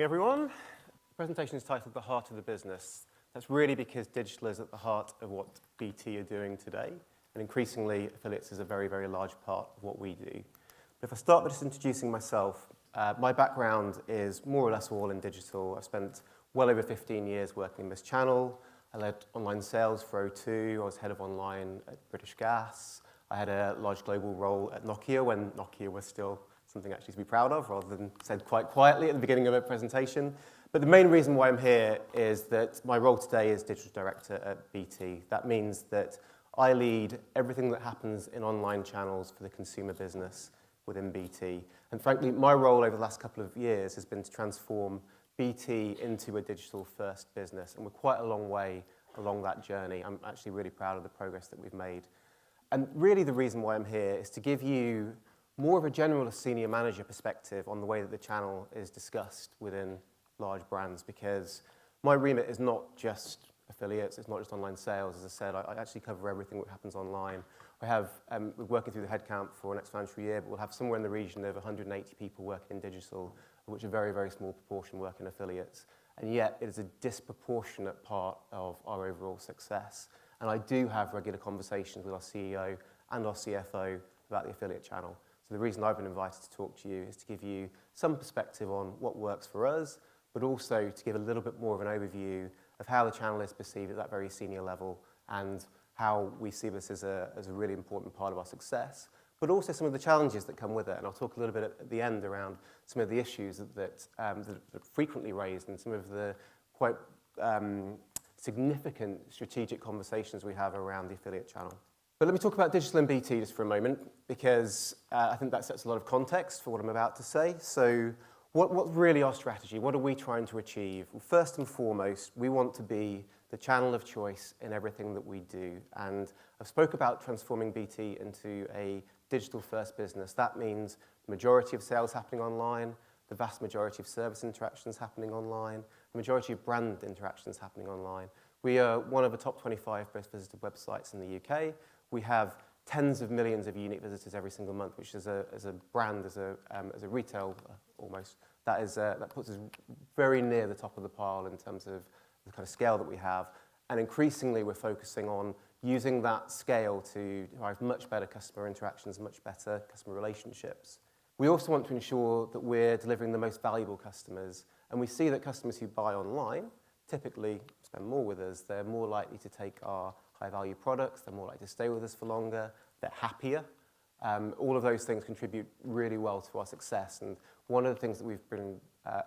Morning, everyone. The presentation is titled The Heart of the Business. That's really because digital is at the heart of what BT are doing today, and increasingly affiliates is a very, very large part of what we do. But if I start by just introducing myself, my background is more or less all in digital. I've spent well over 15 years working in this channel. I led online sales for O2. I was head of online at British Gas. I had a large global role at Nokia when Nokia was still something actually to be proud of, rather than said quite quietly at the beginning of a presentation. But the main reason why I'm here is that my role today is Digital Director at BT. That means that I lead everything that happens in online channels for the consumer business within BT. And frankly, my role over the last couple of years has been to transform BT into a digital-first business, and we're quite a long way along that journey. I'm actually really proud of the progress that we've made. And really the reason why I'm here is to give you more of a generalist senior manager perspective on the way that the channel is discussed within large brands, because my remit is not just affiliates, it's not just online sales. As I said, I actually cover everything that happens online. We're working through the headcount for next financial year, but we'll have somewhere in the region of 180 people working in digital, of which a very, very small proportion work in affiliates. And yet it is a disproportionate part of our overall success. And I do have regular conversations with our CEO and our CFO about the affiliate channel. So the reason I've been invited to talk to you is to give you some perspective on what works for us, but also to give a little bit more of an overview of how the channel is perceived at that very senior level and how we see this as a really important part of our success, but also some of the challenges that come with it. And I'll talk a little bit at the end around some of the issues that are frequently raised and some of the quite significant strategic conversations we have around the affiliate channel. But let me talk about digital and BT just for a moment, because I think that sets a lot of context for what I'm about to say. So what's really our strategy? What are we trying to achieve? Well, first and foremost, we want to be the channel of choice in everything that we do. And I've spoke about transforming BT into a digital-first business. That means the majority of sales happening online, the vast majority of service interactions happening online, the majority of brand interactions happening online. We are one of the top 25 most visited websites in the UK. We have tens of millions of unique visitors every single month, which as a brand, as a retail almost, that puts us very near the top of the pile in terms of the kind of scale that we have. And increasingly, we're focusing on using that scale to drive much better customer interactions, much better customer relationships. We also want to ensure that we're delivering the most valuable customers. And we see that customers who buy online typically spend more with us. They're more likely to take our high-value products. They're more likely to stay with us for longer. They're happier. All of those things contribute really well to our success. And one of the things that we've been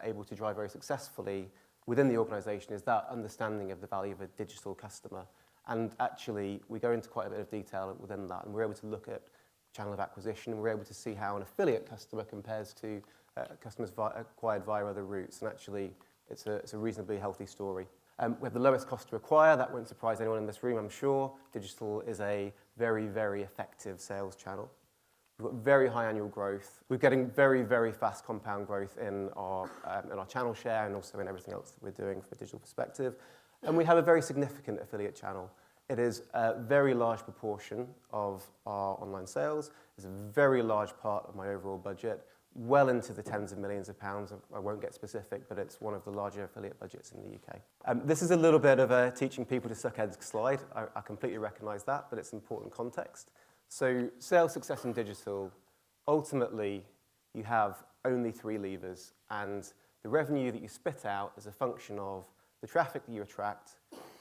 able to drive very successfully within the organisation is that understanding of the value of a digital customer. And actually, we go into quite a bit of detail within that, and we're able to look at channel of acquisition, and we're able to see how an affiliate customer compares to customers acquired via other routes. And actually, it's a reasonably healthy story. We have the lowest cost to acquire. That won't surprise anyone in this room, I'm sure. Digital is a very, very effective sales channel. We've got very high annual growth. We're getting very, very fast compound growth in our channel share and also in everything else that we're doing from a digital perspective. And we have a very significant affiliate channel. It is a very large proportion of our online sales. It's a very large part of my overall budget, well into the tens of millions of pounds. I won't get specific, but it's one of the larger affiliate budgets in the UK. This is a little bit of a teaching people to suck eggs slide. I completely recognise that, but it's important context. So sales success in digital, ultimately, you have only three levers, and the revenue that you spit out is a function of the traffic that you attract,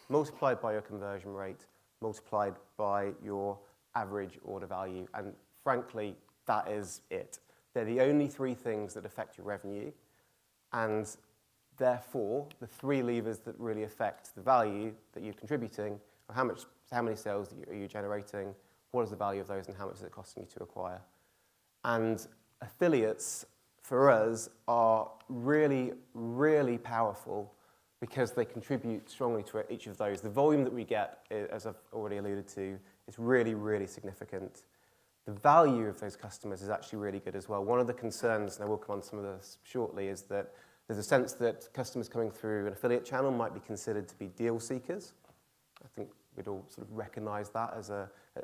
multiplied by your conversion rate, multiplied by your average order value. And frankly, that is it. They're the only three things that affect your revenue, and therefore, the three levers that really affect the value that you're contributing are how many sales are you generating, what is the value of those, and how much is it costing you to acquire. And affiliates, for us, are really, really powerful because they contribute strongly to each of those. The volume that we get, as I've already alluded to, is really, really significant. The value of those customers is actually really good as well. One of the concerns, and I will come on to some of this shortly, is that there's a sense that customers coming through an affiliate channel might be considered to be deal seekers. I think we'd all sort of recognise that as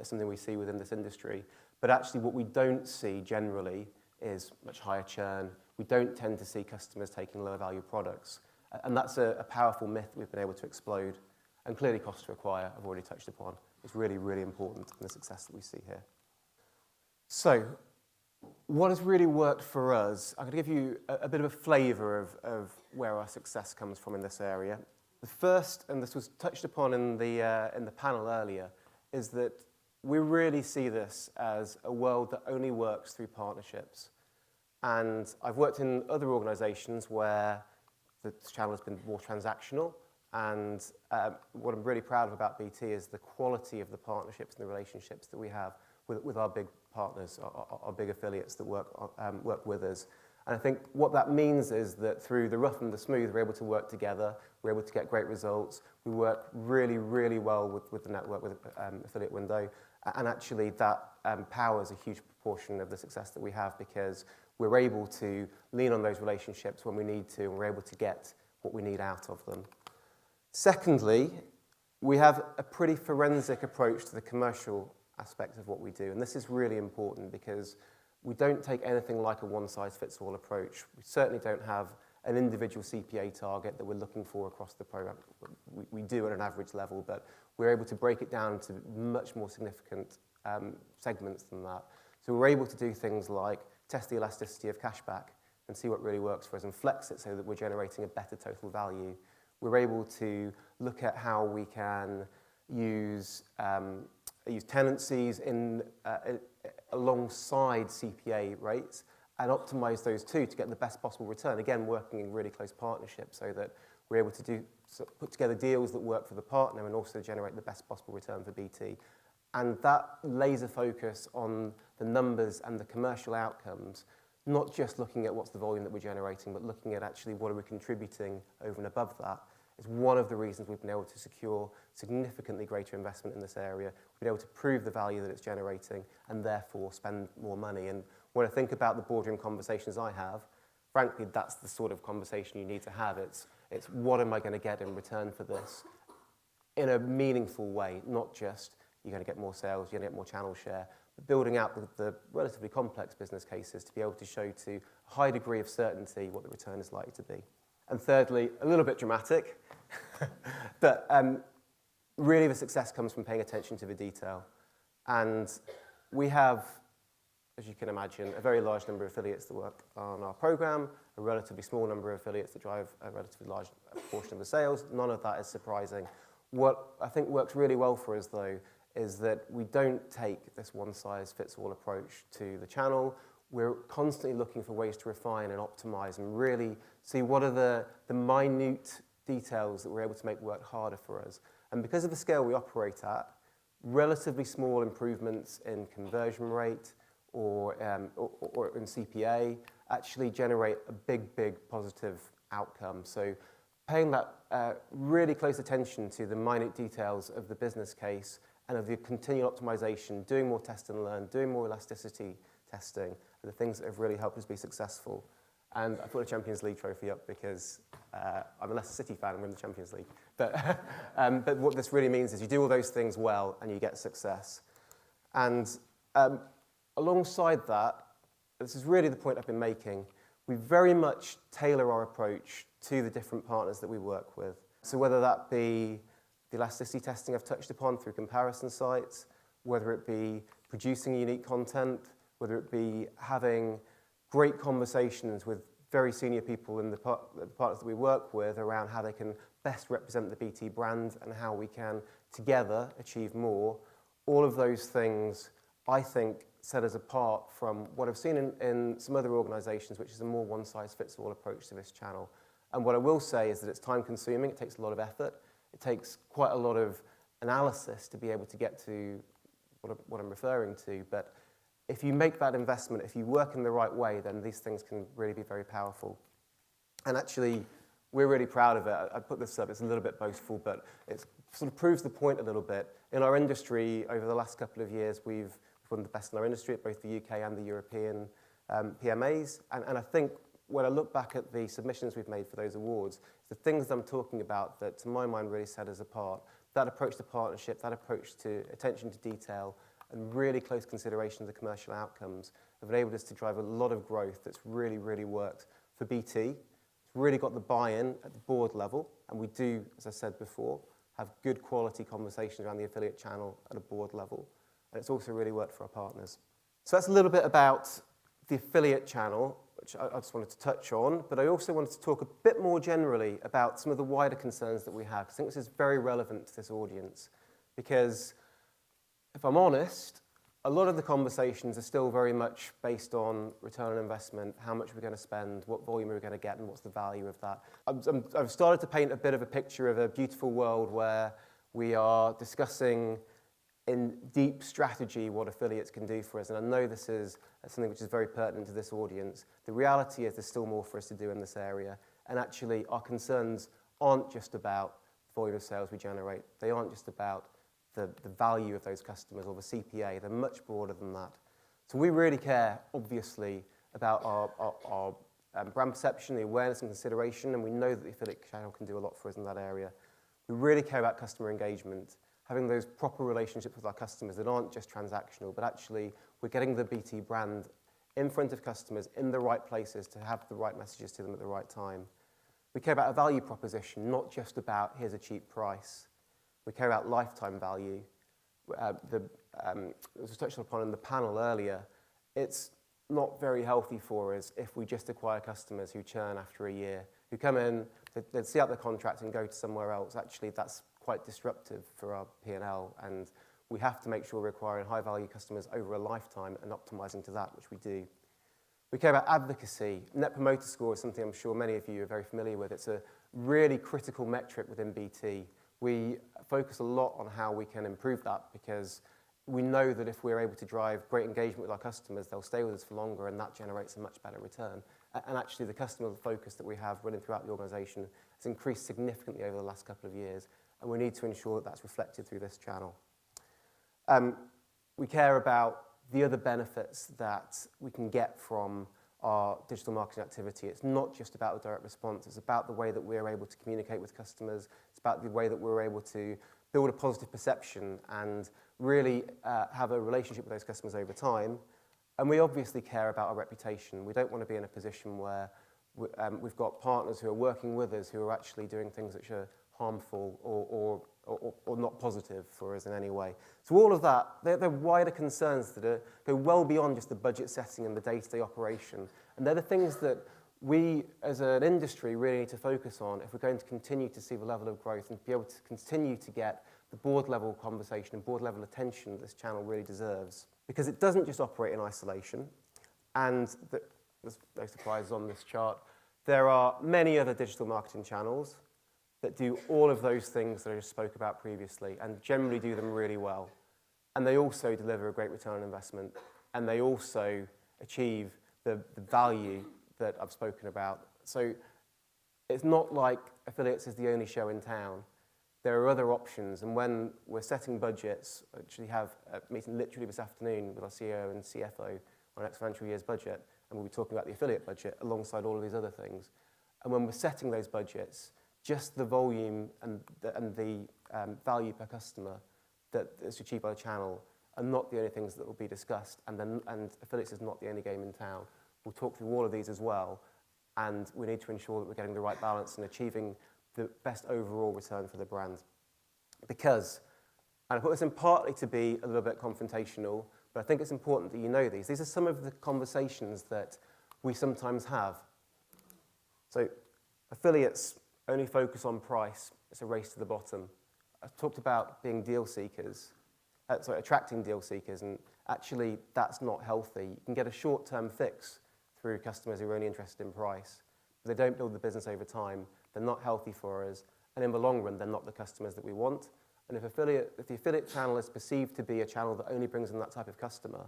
something we see within this industry. But actually what we don't see generally is much higher churn. we don't tend to see customers taking lower value products. And that's a powerful myth that we've been able to explode. And clearly cost to acquire, I've already touched upon, is really, really important in the success that we see here. So what has really worked for us, I'm going to give you a bit of a flavour of where our success comes from in this area. The first, and this was touched upon in the panel earlier, is that we really see this as a world that only works through partnerships. And I've worked in other organisations where the channel has been more transactional, and what I'm really proud of about BT is the quality of the partnerships and the relationships that we have with our big partners, our big affiliates that work with us. And I think what that means is that through the rough and the smooth, we're able to work together, we're able to get great results, we work really, really well with the network, with Affiliate Window, and actually that powers a huge proportion of the success that we have because we're able to lean on those relationships when we need to, and we're able to get what we need out of them. Secondly, we have a pretty forensic approach to the commercial aspect of what we do, and this is really important because we don't take anything like a one-size-fits-all approach. We certainly don't have an individual CPA target that we're looking for across the program. We do at an average level, but we're able to break it down to much more significant segments than that. So we're able to do things like test the elasticity of cashback and see what really works for us and flex it so that we're generating a better total value. We're able to look at how we can use tenancies alongside CPA rates and optimize those two to get the best possible return. Again, working in really close partnership so that we're able to put together deals that work for the partner and also generate the best possible return for BT. And that laser focus on the numbers and the commercial outcomes, not just looking at what's the volume that we're generating, but looking at actually what are we contributing over and above that, is one of the reasons we've been able to secure significantly greater investment in this area. We've been able to prove the value that it's generating and therefore spend more money. And when I think about the boardroom conversations I have, frankly, that's the sort of conversation you need to have. It's what am I going to get in return for this in a meaningful way, not just you're going to get more sales, you're going to get more channel share, but building out the relatively complex business cases to be able to show to a high degree of certainty what the return is likely to be. And thirdly, a little bit dramatic, but really the success comes from paying attention to the detail. And we have, as you can imagine, a very large number of affiliates that work on our program, a relatively small number of affiliates that drive a relatively large portion of the sales. None of that is surprising. What I think works really well for us, though, is that we don't take this one-size-fits-all approach to the channel. We're constantly looking for ways to refine and optimize and really see what are the minute details that we're able to make work harder for us. And because of the scale we operate at, relatively small improvements in conversion rate or in CPA actually generate a big, big positive outcome. So paying that really close attention to the minute details of the business case and of the continual optimization, doing more test and learn, doing more elasticity testing, are the things that have really helped us be successful. And I put a Champions League trophy up because I'm a Leicester City fan and we're in the Champions League. But what this really means is you do all those things well and you get success. And alongside that, this is really the point I've been making, we very much tailor our approach to the different partners that we work with. So whether that be the elasticity testing I've touched upon through comparison sites, whether it be producing unique content, whether it be having great conversations with very senior people in the partners that we work with around how they can best represent the BT brand and how we can together achieve more. All of those things, I think, set us apart from what I've seen in some other organisations, which is a more one-size-fits-all approach to this channel. And what I will say is that it's time-consuming, it takes a lot of effort, it takes quite a lot of analysis to be able to get to what I'm referring to, but if you make that investment, if you work in the right way, then these things can really be very powerful. And actually, we're really proud of it. I put this up, it's a little bit boastful, but it sort of proves the point a little bit. In our industry, over the last couple of years, we've won the best in our industry at both the UK and the European PMAs. And I think when I look back at the submissions we've made for those awards, the things that I'm talking about that, to my mind, really set us apart. That approach to partnership, that approach to attention to detail, and really close consideration of the commercial outcomes have enabled us to drive a lot of growth that's really, really worked for BT. It's really got the buy-in at the board level, and we do, as I said before, have good quality conversations around the affiliate channel at a board level, and it's also really worked for our partners. So that's a little bit about the affiliate channel, which I just wanted to touch on, but I also wanted to talk a bit more generally about some of the wider concerns that we have. I think this is very relevant to this audience, because if I'm honest, a lot of the conversations are still very much based on return on investment, how much we're going to spend, what volume we're going to get, and what's the value of that. I've started to paint a bit of a picture of a beautiful world where we are discussing in deep strategy what affiliates can do for us, and I know this is something which is very pertinent to this audience. The reality is there's still more for us to do in this area, and actually our concerns aren't just about the volume of sales we generate. They aren't just about the value of those customers or the CPA. They're much broader than that. So we really care, obviously, about our brand perception, the awareness and consideration, and we know that the affiliate channel can do a lot for us in that area. We really care about customer engagement, having those proper relationships with our customers that aren't just transactional, but actually we're getting the BT brand in front of customers in the right places to have the right messages to them at the right time. We care about a value proposition, not just about here's a cheap price. We care about lifetime value. As was touched upon in the panel earlier, it's not very healthy for us if we just acquire customers who churn after a year, who come in, they see out their contract and go to somewhere else. Actually, that's quite disruptive for our P&L, and we have to make sure we're acquiring high-value customers over a lifetime and optimizing to that, which we do. We care about advocacy. Net Promoter Score is something I'm sure many of you are very familiar with. It's a really critical metric within BT. We focus a lot on how we can improve that because we know that if we're able to drive great engagement with our customers, they'll stay with us for longer, and that generates a much better return. And actually, the customer focus that we have running throughout the organisation has increased significantly over the last couple of years, and we need to ensure that that's reflected through this channel. We care about the other benefits that we can get from our digital marketing activity. It's not just about the direct response, it's about the way that we're able to communicate with customers, it's about the way that we're able to build a positive perception and really have a relationship with those customers over time. And we obviously care about our reputation. We don't want to be in a position where we've got partners who are working with us who are actually doing things which are harmful or not positive for us in any way. So all of that, they're wider concerns that go well beyond just the budget setting and the day-to-day operation. And they're the things that we, as an industry, really need to focus on if we're going to continue to see the level of growth and be able to continue to get the board-level conversation and board-level attention that this channel really deserves. Because it doesn't just operate in isolation, and there's no surprises on this chart. There are many other digital marketing channels that do all of those things that I just spoke about previously and generally do them really well. And they also deliver a great return on investment, and they also achieve the value that I've spoken about. So it's not like affiliates is the only show in town. There are other options, and when we're setting budgets, I actually have a meeting literally this afternoon with our CEO and CFO on next financial year's budget, and we'll be talking about the affiliate budget alongside all of these other things. And when we're setting those budgets, just the volume and the value per customer that is achieved by the channel are not the only things that will be discussed, and affiliates is not the only game in town. We'll talk through all of these as well, and we need to ensure that we're getting the right balance and achieving the best overall return for the brand. Because, and I put this in partly to be a little bit confrontational, but I think it's important that you know these. These are some of the conversations that we sometimes have. So affiliates only focus on price. It's a race to the bottom. I've talked about being deal seekers, attracting deal seekers, and actually that's not healthy. You can get a short-term fix through customers who are only interested in price, but they don't build the business over time. They're not healthy for us, and in the long run, they're not the customers that we want. And if the affiliate channel is perceived to be a channel that only brings in that type of customer,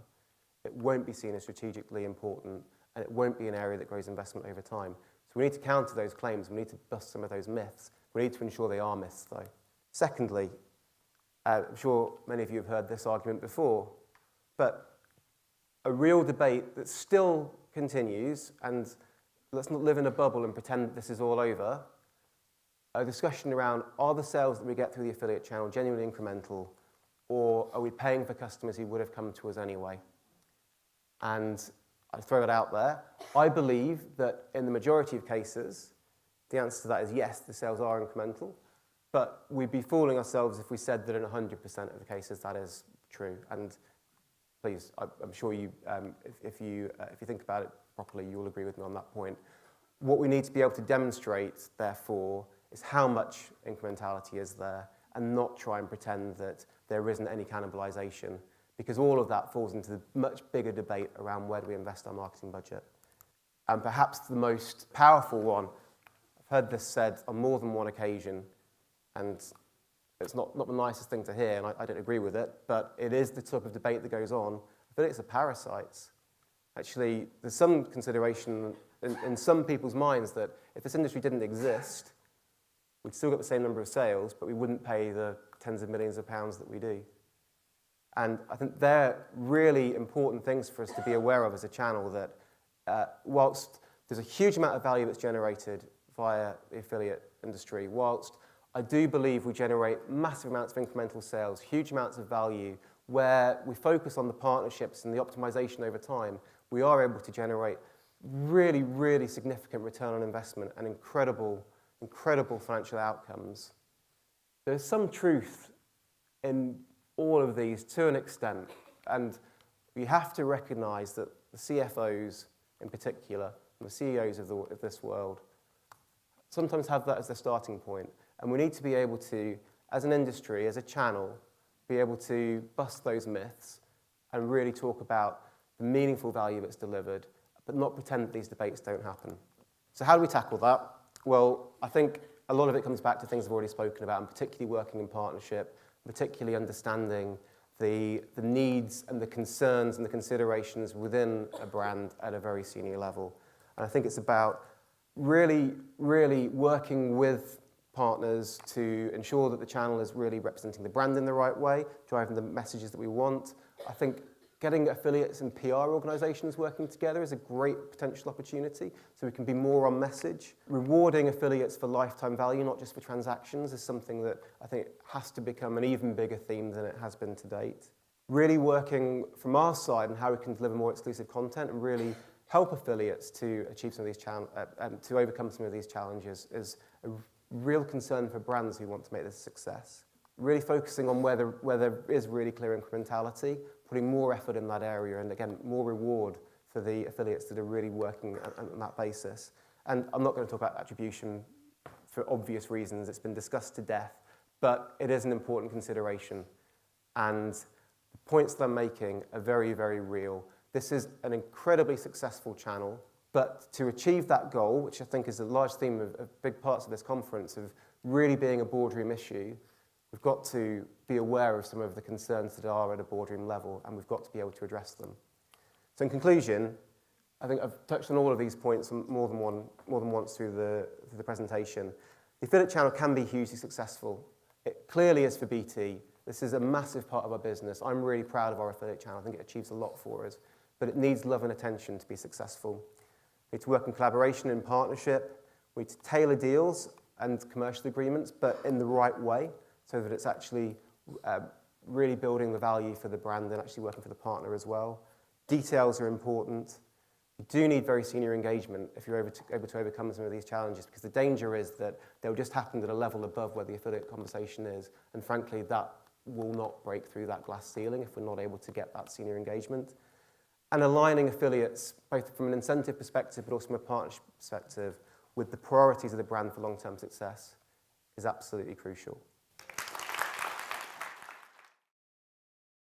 it won't be seen as strategically important, and it won't be an area that grows investment over time. So we need to counter those claims. We need to bust some of those myths. We need to ensure they are myths, though. Secondly, I'm sure many of you have heard this argument before, but a real debate that still continues, and let's not live in a bubble and pretend that this is all over, a discussion around, are the sales that we get through the affiliate channel genuinely incremental, or are we paying for customers who would have come to us anyway? And I throw it out there. I believe that in the majority of cases, the answer to that is yes, the sales are incremental, but we'd be fooling ourselves if we said that in 100% of the cases that is true. And please, I'm sure you, if you think about it properly, you'll agree with me on that point. What we need to be able to demonstrate, therefore, is how much incrementality is there, and not try and pretend that there isn't any cannibalization, because all of that falls into the much bigger debate around where do we invest our marketing budget. And perhaps the most powerful one, I've heard this said on more than one occasion, and it's not the nicest thing to hear, and I don't agree with it, but it is the type of debate that goes on. Affiliates are parasites. Actually, there's some consideration in some people's minds that if this industry didn't exist, we'd still get the same number of sales, but we wouldn't pay the tens of millions of pounds that we do. And I think they're really important things for us to be aware of as a channel, that whilst there's a huge amount of value that's generated via the affiliate industry, whilst I do believe we generate massive amounts of incremental sales, huge amounts of value, where we focus on the partnerships and the optimization over time, we are able to generate really, really significant return on investment and incredible financial outcomes. There's some truth in all of these to an extent, and we have to recognize that the CFOs in particular, and the CEOs of this world, sometimes have that as their starting point. And we need to be able to, as an industry, as a channel, be able to bust those myths and really talk about the meaningful value that's delivered, but not pretend that these debates don't happen. So how do we tackle that? Well, I think a lot of it comes back to things I've already spoken about, and particularly working in partnership, particularly understanding the needs and the concerns and the considerations within a brand at a very senior level. And I think it's about really, really working with partners to ensure that the channel is really representing the brand in the right way, driving the messages that we want. I think getting affiliates and PR organisations working together is a great potential opportunity, so we can be more on message. Rewarding affiliates for lifetime value, not just for transactions, is something that I think has to become an even bigger theme than it has been to date. Really working from our side on how we can deliver more exclusive content and really help affiliates to achieve some of these to overcome some of these challenges is a real concern for brands who want to make this a success. Really focusing on where there is really clear incrementality, putting more effort in that area, and again, more reward for the affiliates that are really working on that basis. And I'm not going to talk about attribution for obvious reasons. It's been discussed to death, but it is an important consideration. And the points that I'm making are very, very real. This is an incredibly successful channel, but to achieve that goal, which I think is a large theme of big parts of this conference, of really being a boardroom issue, we've got to be aware of some of the concerns that are at a boardroom level, and we've got to be able to address them. So in conclusion, I think I've touched on all of these points more than once through the presentation. The affiliate channel can be hugely successful. It clearly is for BT. This is a massive part of our business. I'm really proud of our affiliate channel. I think it achieves a lot for us, but it needs love and attention to be successful. We need to work in collaboration and partnership. We need to tailor deals and commercial agreements, but in the right way, so that it's actually really building the value for the brand and actually working for the partner as well. Details are important. You do need very senior engagement if you're able to overcome some of these challenges, because the danger is that they'll just happen at a level above where the affiliate conversation is, and frankly, that will not break through that glass ceiling if we're not able to get that senior engagement. And aligning affiliates, both from an incentive perspective, but also from a partnership perspective, with the priorities of the brand for long-term success is absolutely crucial.